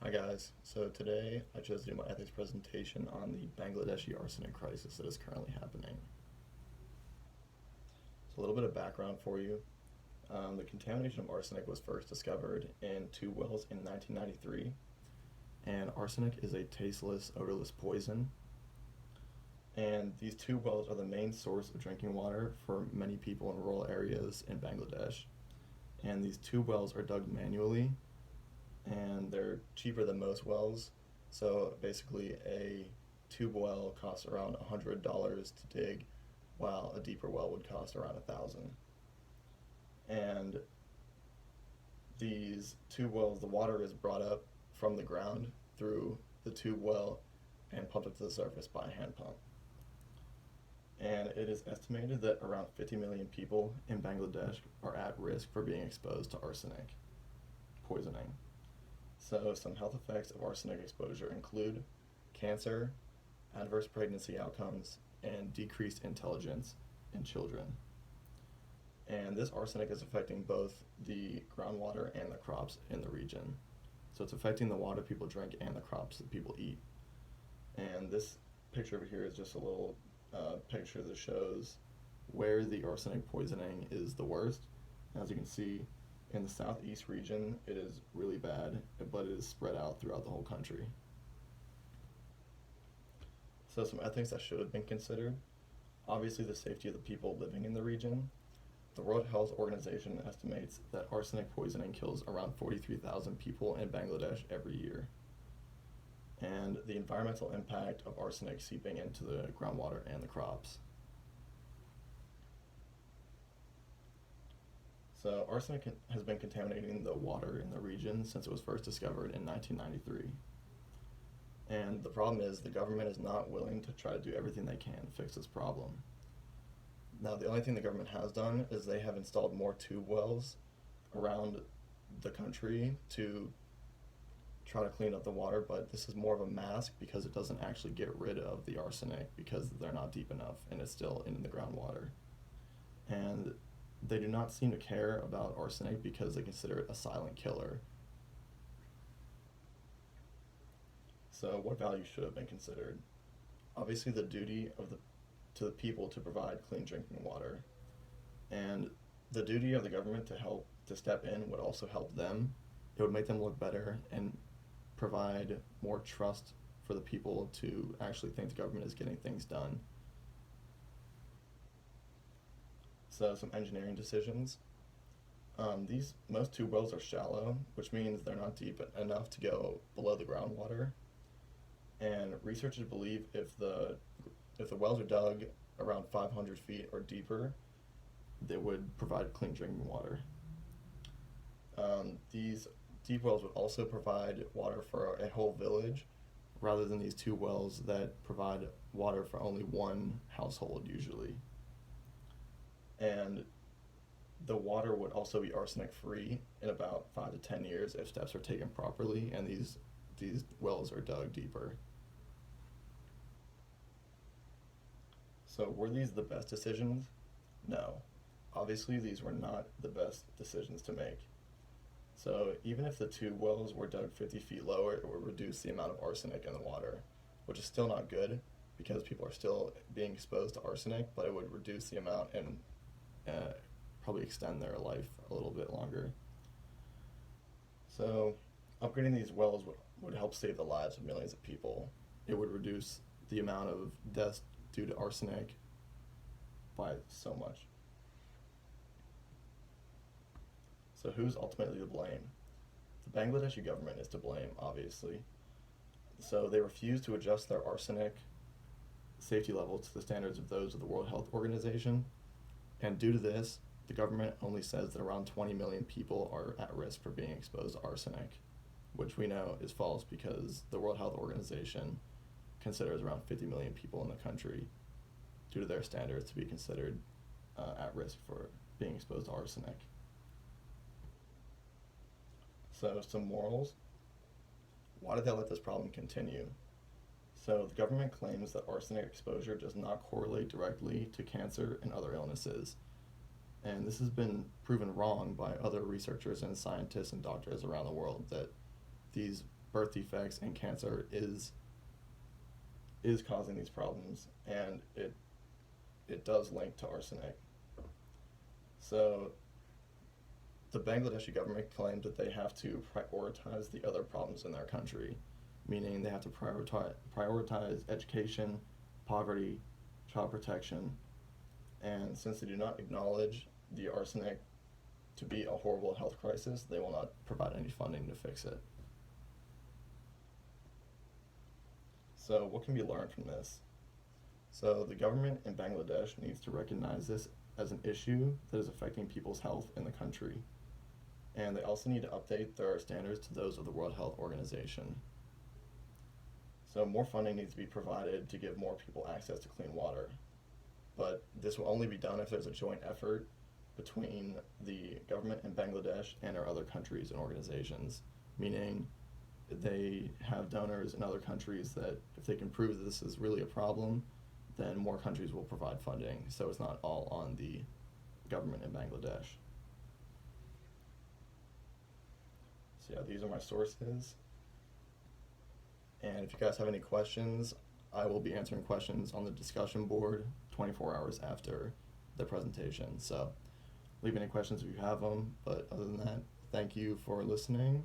Hi guys, so today I chose to do my ethics presentation on the Bangladeshi arsenic crisis that is currently happening. So a little bit of background for you. The contamination of arsenic was first discovered in two wells in 1993, and arsenic is a tasteless, odorless poison. And these two wells are the main source of drinking water for many people in rural areas in Bangladesh. And these two wells are dug manually and they're cheaper than most wells. So basically, a tube well costs around $100 to dig, while a deeper well would cost around 1,000. And these tube wells, the water is brought up from the ground through the tube well and pumped up to the surface by a hand pump. And it is estimated that around 50 million people in Bangladesh are at risk for being exposed to arsenic poisoning. So, some health effects of arsenic exposure include cancer, adverse pregnancy outcomes, and decreased intelligence in children. And this arsenic is affecting both the groundwater and the crops in the region. So, it's affecting the water people drink and the crops that people eat. And this picture over here is just a little picture that shows where the arsenic poisoning is the worst. As you can see, in the southeast region, it is really bad, but it is spread out throughout the whole country. So some ethics that should have been considered. Obviously, the safety of the people living in the region. The World Health Organization estimates that arsenic poisoning kills around 43,000 people in Bangladesh every year. And the environmental impact of arsenic seeping into the groundwater and the crops. So arsenic has been contaminating the water in the region since it was first discovered in 1993. And the problem is the government is not willing to try to do everything they can to fix this problem. Now, the only thing the government has done is they have installed more tube wells around the country to try to clean up the water, but this is more of a mask because it doesn't actually get rid of the arsenic because they're not deep enough and it's still in the groundwater. And they do not seem to care about arsenic because they consider it a silent killer. So what value should have been considered? Obviously the duty to the people to provide clean drinking water. And the duty of the government to step in would also help them. It would make them look better and provide more trust for the people to actually think the government is getting things done. So some engineering decisions. Most tube wells are shallow, which means they're not deep enough to go below the groundwater. And researchers believe if the wells are dug around 500 feet or deeper, they would provide clean drinking water. These deep wells would also provide water for a whole village, rather than these two wells that provide water for only one household usually. And the water would also be arsenic free in about 5 to 10 years if steps are taken properly and these wells are dug deeper. So were these the best decisions? No. Obviously these were not the best decisions to make. So even if the two wells were dug 50 feet lower, it would reduce the amount of arsenic in the water, which is still not good because people are still being exposed to arsenic, but it would reduce the amount and probably extend their life a little bit longer. So upgrading these wells would help save the lives of millions of people. It would reduce the amount of deaths due to arsenic by so much. So who's ultimately to blame? The Bangladeshi government is to blame, obviously. So they refuse to adjust their arsenic safety levels to the standards of those of the World Health Organization. And due to this, the government only says that around 20 million people are at risk for being exposed to arsenic, which we know is false because the World Health Organization considers around 50 million people in the country, due to their standards, to be considered at risk for being exposed to arsenic. So some morals. Why did they let this problem continue? So the government claims that arsenic exposure does not correlate directly to cancer and other illnesses. And this has been proven wrong by other researchers and scientists and doctors around the world, that these birth defects and cancer is causing these problems, and it does link to arsenic. So the Bangladeshi government claimed that they have to prioritize the other problems in their country, meaning they have to prioritize education, poverty, child protection, and since they do not acknowledge the arsenic to be a horrible health crisis, they will not provide any funding to fix it. So what can be learned from this? So the government in Bangladesh needs to recognize this as an issue that is affecting people's health in the country. And they also need to update their standards to those of the World Health Organization. So more funding needs to be provided to give more people access to clean water. But this will only be done if there's a joint effort between the government in Bangladesh and our other countries and organizations, meaning they have donors in other countries that if they can prove that this is really a problem, then more countries will provide funding, so it's not all on the government in Bangladesh. So yeah, these are my sources. And if you guys have any questions, I will be answering questions on the discussion board 24 hours after the presentation. So leave any questions if you have them. But other than that, thank you for listening,